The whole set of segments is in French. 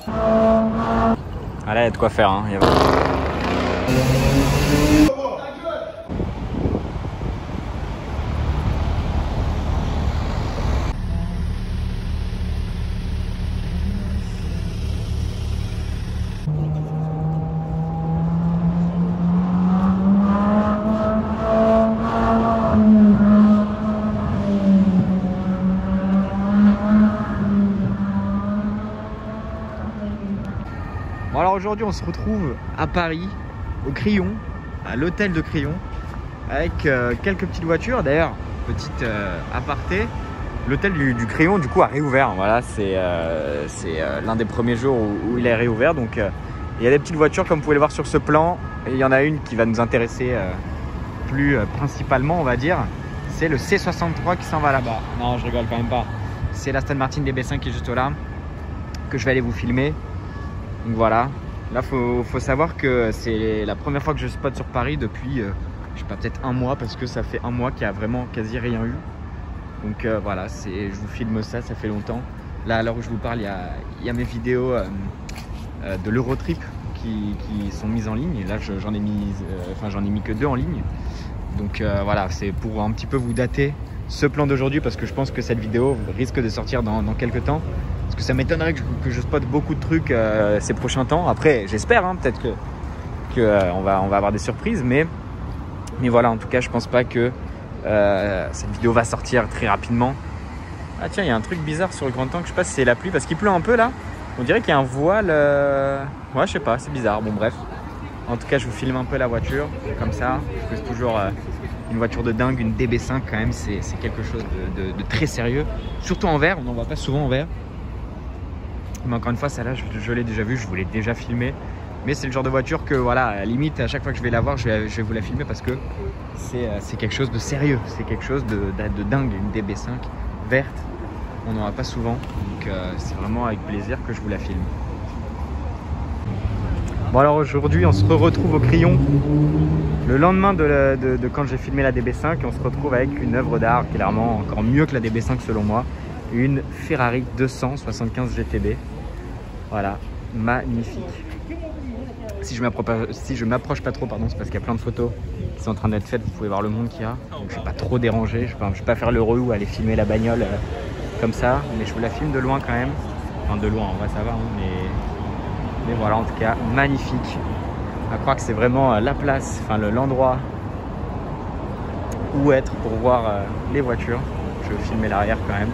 Ah là, il y a de quoi faire. Hein. Bon alors aujourd'hui on se retrouve à Paris, au Crillon, à l'hôtel de Crillon, avec quelques petites voitures. D'ailleurs, petite aparté, l'hôtel du Crillon du coup a réouvert. Voilà, c'est l'un des premiers jours où il est réouvert. Donc il y a des petites voitures comme vous pouvez le voir sur ce plan. Et il y en a une qui va nous intéresser plus principalement, on va dire. C'est le C63 qui s'en va là-bas. Non, je rigole quand même pas. C'est l'Aston Martin DB5 qui est juste là, que je vais aller vous filmer. Donc voilà, là faut savoir que c'est la première fois que je spot sur Paris depuis, je sais pas, peut-être un mois, parce que ça fait un mois qu'il n'y a vraiment quasi rien eu. Donc voilà, je vous filme ça fait longtemps. Là, à l'heure où je vous parle, il y a mes vidéos de l'Eurotrip qui sont mises en ligne. Et là, j'en ai mis que 2 en ligne. Donc voilà, c'est pour un petit peu vous dater ce plan d'aujourd'hui, parce que je pense que cette vidéo risque de sortir dans quelques temps. Parce que ça m'étonnerait que je spotte beaucoup de trucs ces prochains temps. Après, j'espère, hein, peut-être que on va avoir des surprises. Mais voilà, en tout cas, je pense pas que cette vidéo va sortir très rapidement. Ah tiens, il y a un truc bizarre sur le grand angle. Je sais pas si c'est la pluie, parce qu'il pleut un peu là. On dirait qu'il y a un voile. Ouais, je sais pas, c'est bizarre. Bon, bref. En tout cas, je vous filme un peu la voiture, comme ça. Je trouve toujours une voiture de dingue, une DB5 quand même. C'est quelque chose de très sérieux. Surtout en vert, on n'en voit pas souvent en vert. Mais encore une fois, celle-là, je l'ai déjà vue, je vous l'ai déjà filmée. Mais c'est le genre de voiture que, voilà, à la limite, à chaque fois que je vais la voir, je vais vous la filmer, parce que c'est quelque chose de sérieux. C'est quelque chose de dingue, une DB5 verte. On n'en a pas souvent. Donc c'est vraiment avec plaisir que je vous la filme. Bon alors aujourd'hui, on se retrouve au Crillon. Le lendemain de quand j'ai filmé la DB5, on se retrouve avec une œuvre d'art, clairement encore mieux que la DB5 selon moi. Une Ferrari 275 GTB. Voilà, magnifique. Si je m'approche pas trop, pardon, c'est parce qu'il y a plein de photos qui sont en train d'être faites. Vous pouvez voir le monde qu'il y a. Donc je vais pas trop déranger. Je vais pas faire le relou, aller filmer la bagnole comme ça. Mais je vous la filme de loin quand même. Enfin de loin, en vrai ça va. Hein, mais voilà, en tout cas, magnifique. À croire que c'est vraiment la place, enfin l'endroit où être pour voir les voitures. Je vais filmer l'arrière quand même.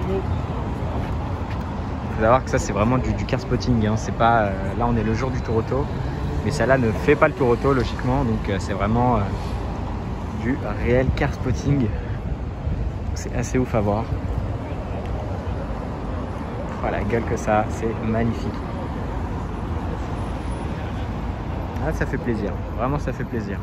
Il faut savoir que ça c'est vraiment du car spotting, hein. C'est pas là on est le jour du tour auto, mais celle-là ne fait pas le tour auto logiquement, donc c'est vraiment du réel car spotting. C'est assez ouf à voir. Voilà, gueule que ça, c'est magnifique. Ah, ça fait plaisir, vraiment ça fait plaisir.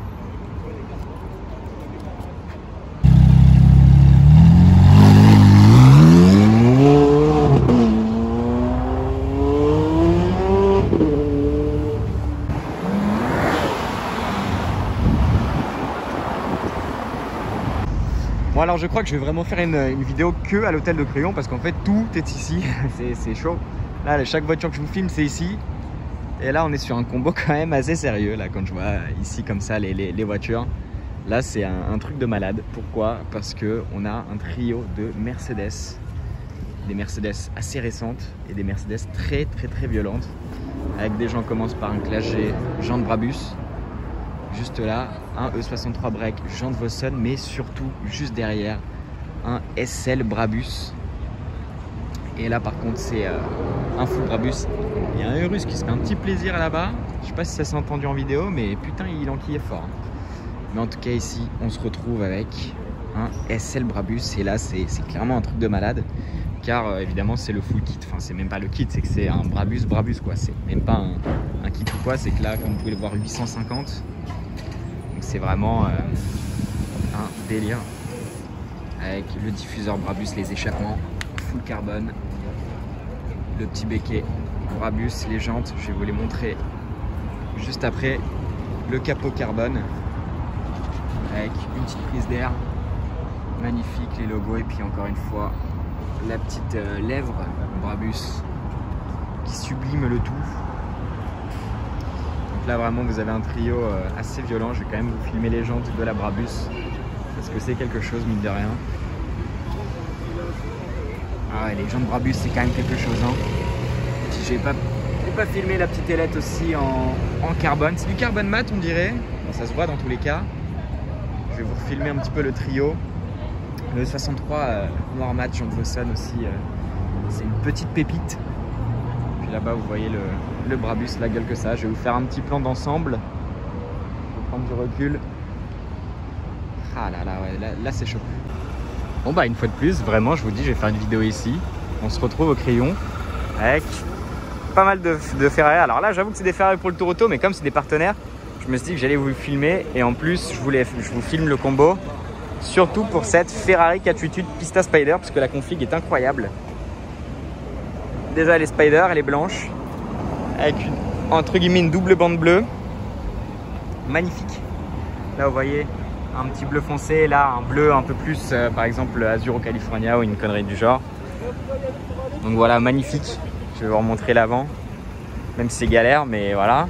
Bon alors je crois que je vais vraiment faire une vidéo que à l'hôtel de Crillon, parce qu'en fait tout est ici. C'est chaud. Là chaque voiture que je vous filme c'est ici. Et là on est sur un combo quand même assez sérieux là, quand je vois ici comme ça les voitures. Là c'est un truc de malade. Pourquoi? Parce que on a un trio de Mercedes. Des Mercedes assez récentes et des Mercedes très violentes. Avec des gens commencent par un Classe G, Jean de Brabus. Juste là, un E63 break, Jean de Vossen, mais surtout juste derrière, un SL Brabus. Et là par contre c'est un full Brabus. Il y a un Urus qui se fait un petit plaisir là-bas. Je sais pas si ça s'est entendu en vidéo, mais putain il enquille fort. Mais en tout cas ici, on se retrouve avec un SL Brabus. Et là c'est clairement un truc de malade. Car évidemment c'est le full kit. Enfin c'est même pas le kit, c'est que c'est un Brabus quoi. C'est même pas un kit ou quoi. C'est que là, comme vous pouvez le voir, 850. C'est vraiment un délire, avec le diffuseur Brabus, les échappements full carbone, le petit béquet Brabus, les jantes, je vais vous les montrer juste après, le capot carbone avec une petite prise d'air magnifique, les logos, et puis encore une fois la petite lèvre Brabus qui sublime le tout. Donc là vraiment vous avez un trio assez violent. Je vais quand même vous filmer les jantes de la Brabus parce que c'est quelque chose mine de rien. Ah ouais, les jantes Brabus c'est quand même quelque chose hein. J'ai pas filmé la petite ailette aussi en carbone. C'est du carbone mat on dirait. Bon, ça se voit dans tous les cas. Je vais vous refilmer un petit peu le trio. Le 63 noir mat Jean Clauson aussi. C'est une petite pépite. Puis là-bas vous voyez le Brabus, la gueule que ça. Je vais vous faire un petit plan d'ensemble. Je vais prendre du recul. Ah là là, ouais, là c'est chaud. Bon bah une fois de plus, vraiment je vous dis, je vais faire une vidéo ici. On se retrouve au Crayon avec pas mal de Ferrari. Alors là j'avoue que c'est des Ferrari pour le Tour Auto, mais comme c'est des partenaires, je me suis dit que j'allais vous le filmer. Et en plus je vous filme le combo. Surtout pour cette Ferrari 488 Pista Spider, puisque la config est incroyable. Déjà elle est Spider, elle est blanche, avec entre guillemets une double bande bleue. Magnifique. Là vous voyez un petit bleu foncé, là un bleu un peu plus par exemple Azuro California ou une connerie du genre. Donc voilà, magnifique. Je vais vous remontrer l'avant, même si c'est galère, mais voilà.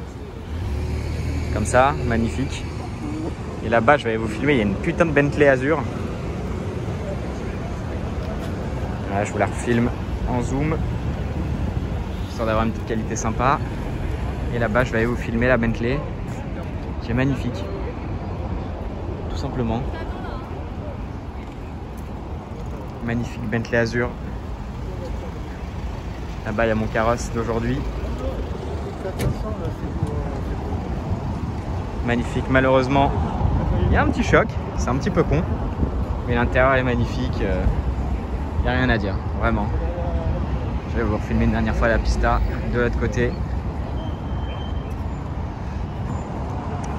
Comme ça, magnifique. Et là-bas, je vais vous filmer, il y a une putain de Bentley Azur. Voilà, je vous la refilme en zoom, histoire d'avoir une petite qualité sympa. Et là-bas, je vais vous filmer la Bentley, qui est magnifique. Tout simplement. Magnifique Bentley Azur. Là-bas, il y a mon carrosse d'aujourd'hui. Magnifique, malheureusement. Il y a un petit choc, c'est un petit peu con, mais l'intérieur est magnifique, il n'y a rien à dire, vraiment. Je vais vous refilmer une dernière fois la Pista de l'autre côté.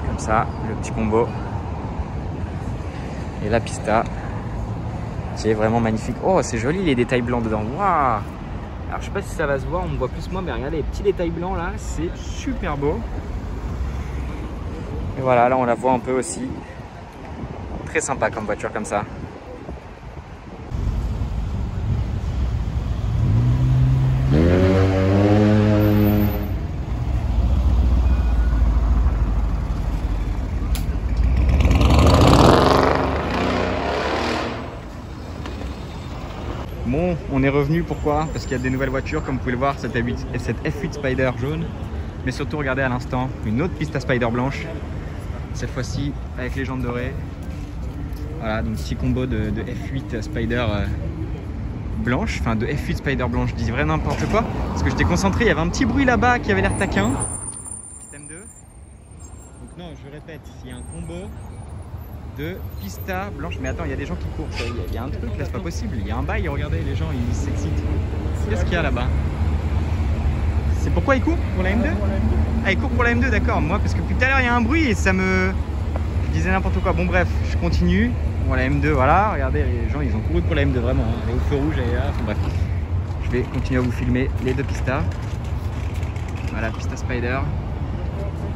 Comme ça, le petit combo. Et la Pista, qui est vraiment magnifique. Oh, c'est joli les détails blancs dedans, waouh! Alors je sais pas si ça va se voir, on me voit plus moi, mais regardez les petits détails blancs là, c'est super beau. Et voilà, là on la voit un peu aussi. Très sympa comme voiture comme ça. Bon, on est revenu, pourquoi? Parce qu'il y a des nouvelles voitures, comme vous pouvez le voir, cette F8 Spider jaune. Mais surtout, regardez à l'instant, une autre Pista Spider blanche. Cette fois-ci avec les jantes dorées. Voilà, donc petit combo de F8 Spider blanche, enfin de F8 Spider blanche, je dis vraiment n'importe quoi, parce que j'étais concentré, il y avait un petit bruit là-bas qui avait l'air taquin. Système 2. Donc non, je répète, il y a un combo de Pista blanche. Mais attends, il y a des gens qui courent, il y a un truc là, c'est pas possible, il y a un bail, regardez, les gens ils s'excitent. Qu'est-ce qu'il y a là-bas? C'est pourquoi ils courent? Pour la M2? Ah, ils courent pour la M2, d'accord. Moi, parce que depuis tout à l'heure, il y a un bruit et ça me... Je disais n'importe quoi. Bon, bref, je continue. Bon, la M2, voilà. Regardez, les gens, ils ont couru pour la M2, vraiment. Hein. Et au feu rouge, et là, enfin, bref. Je vais continuer à vous filmer les deux Pistas. Voilà, Pista Spider.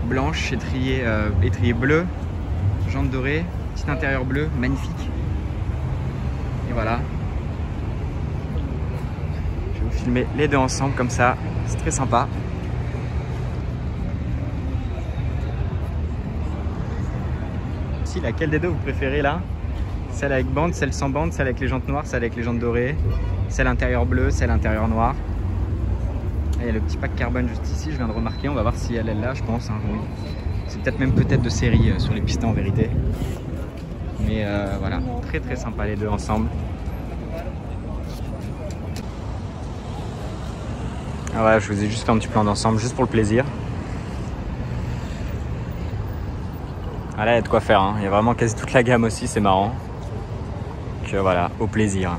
Blanche, étrier bleu. Jantes dorées. Petit intérieur bleu, magnifique. Et voilà. Je vais vous filmer les deux ensemble, comme ça. C'est très sympa. Si, laquelle des deux vous préférez là? Celle avec bande, celle sans bande, celle avec les jantes noires, celle avec les jantes dorées, celle intérieur bleu, celle intérieur noire. Il y a le petit pack carbone juste ici, je viens de remarquer, on va voir si elle est là, je pense. Hein, oui. C'est peut-être même de série sur les pistons en vérité. Mais voilà, très très sympa les deux ensemble. Ah ouais, je vous ai juste fait un petit plan d'ensemble, juste pour le plaisir. Ah là, il y a de quoi faire, hein. Il y a vraiment quasi toute la gamme aussi, c'est marrant. Donc voilà, au plaisir.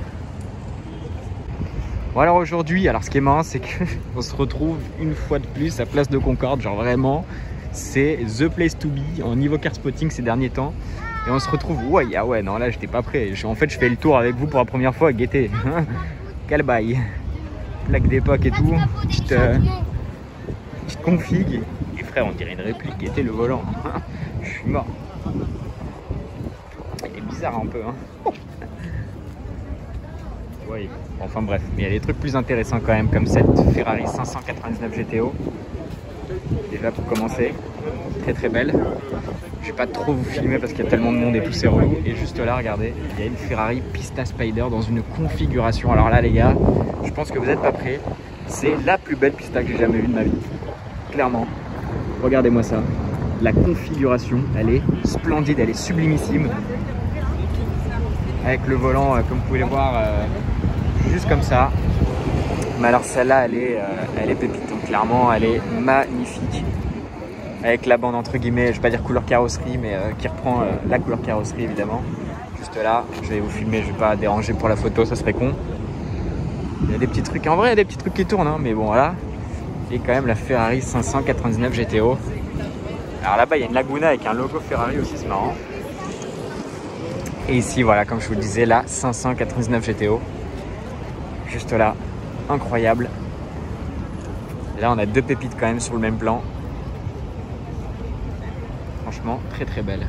Bon alors aujourd'hui, alors ce qui est marrant, c'est qu'on se retrouve une fois de plus à Place de Concorde. Genre vraiment, c'est the place to be en niveau car spotting ces derniers temps. Et on se retrouve, ouais, ah ouais, non là j'étais pas prêt. En fait, je fais le tour avec vous pour la première fois à Gaieté. Quel bail. Plaque d'époque et tout, petite config. Et frère, on dirait une réplique, Gaieté le volant. Je suis mort. Il est bizarre un peu. Hein. Oui. Enfin bref, mais il y a des trucs plus intéressants quand même, comme cette Ferrari 599 GTO. Déjà pour commencer, très très belle. Je vais pas trop vous filmer parce qu'il y a tellement de monde et tout c'est relou. Et juste là, regardez, il y a une Ferrari Pista Spider dans une configuration. Alors là les gars, je pense que vous n'êtes pas prêts. C'est la plus belle Pista que j'ai jamais vue de ma vie. Clairement. Regardez-moi ça. La configuration, elle est splendide, elle est sublimissime. Avec le volant, comme vous pouvez le voir, juste comme ça. Mais alors celle-là, elle est pépite. Donc, clairement, elle est magnifique. Avec la bande entre guillemets, je vais pas dire couleur carrosserie, mais qui reprend la couleur carrosserie évidemment. Juste là, je vais vous filmer, je vais pas déranger pour la photo, ça serait con. Il y a des petits trucs, en vrai il y a des petits trucs qui tournent, hein, mais bon voilà. Et quand même la Ferrari 599 GTO. Alors là-bas il y a une Laguna avec un logo Ferrari aussi, c'est marrant. Et ici voilà, comme je vous le disais, la 599 GTO. Juste là, incroyable. Et là on a deux pépites quand même sur le même plan. Franchement, très très belle.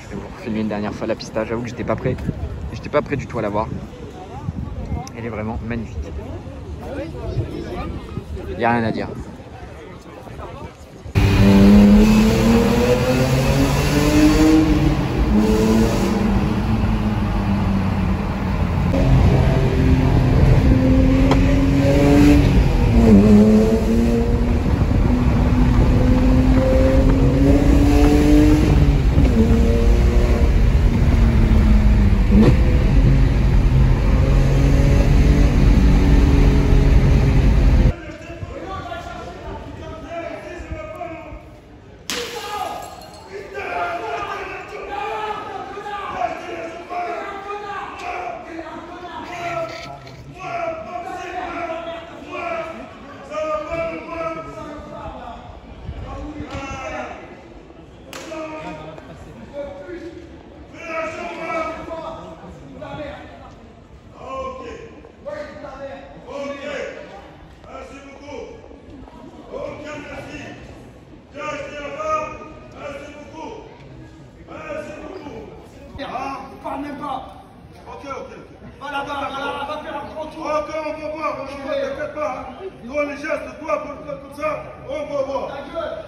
Je vais vous refilmer une dernière fois la Pista. J'avoue que j'étais pas prêt. J'étais pas prêt du tout à la voir. Elle est vraiment magnifique. Il n'y a rien à dire. Même pas. Ok. Va là-bas, on va faire un grand tour. Ok, on va voir, t'inquiète pas. Toi, les gestes, toi, comme ça, on va voir.